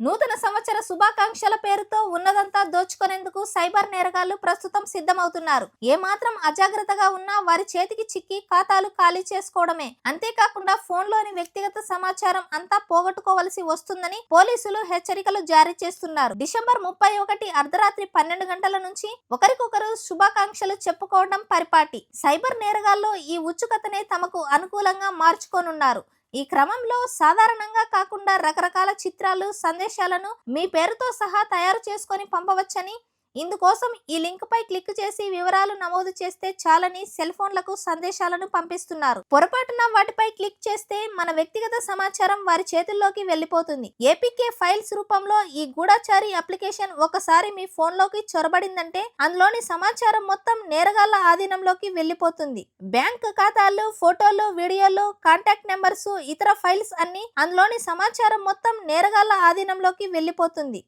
నూతన సంవత్సర శుభాకాంక్షల పేరుతో ఉన్నదంతా దోచుకునేందుకు సైబర్ నేరగాళ్లు ప్రస్తుతం సిద్ధమవుతున్నారు. ఏమాత్రం అజాగ్రత్తగా ఉన్నా వారి చేతికి చిక్కి ఖాతాలు ఖాళీ చేసుకోవడమే. అంతేకాకుండా ఫోన్లోని వ్యక్తిగత సమాచారం అంతా పోగొట్టుకోవలసి వస్తుందని పోలీసులు హెచ్చరికలు జారీ చేస్తున్నారు. డిసెంబర్ 31 అర్ధరాత్రి 12 గంటల నుంచి ఒకరికొకరు శుభాకాంక్షలు చెప్పుకోవడం పరిపాటి. సైబర్ నేరగాళ్లు ఈ ఉత్సుకతనే తమకు అనుకూలంగా మార్చుకోనున్నారు. ఈ క్రమంలో సాధారణంగా కాకుండా రకరకాల చిత్రాలు, సందేశాలను మీ పేరుతో సహా తయారు చేసుకొని పంపవచ్చని, ఇందుకోసం ఈ లింక్ పై క్లిక్ చేసి వివరాలు నమోదు చేస్తే చాలని సెల్ ఫోన్లకు సందేశాలను పంపిస్తున్నారు. పొరపాటున వాటిపై క్లిక్ చేస్తే మన వ్యక్తిగత సమాచారం వారి చేతుల్లోకి వెళ్లిపోతుంది. ఏపీకే ఫైల్స్ రూపంలో ఈ గూఢచారి అప్లికేషన్ ఒకసారి మీ ఫోన్లోకి చొరబడిందంటే అందులోని సమాచారం మొత్తం నేరగాళ్ల ఆధీనంలోకి వెళ్లిపోతుంది. బ్యాంక్ ఖాతాలు, ఫోటోలు, వీడియోలు, కాంటాక్ట్ నెంబర్స్, ఇతర ఫైల్స్ అన్ని అందులోని సమాచారం మొత్తం నేరగాళ్ల ఆధీనంలోకి వెళ్లిపోతుంది.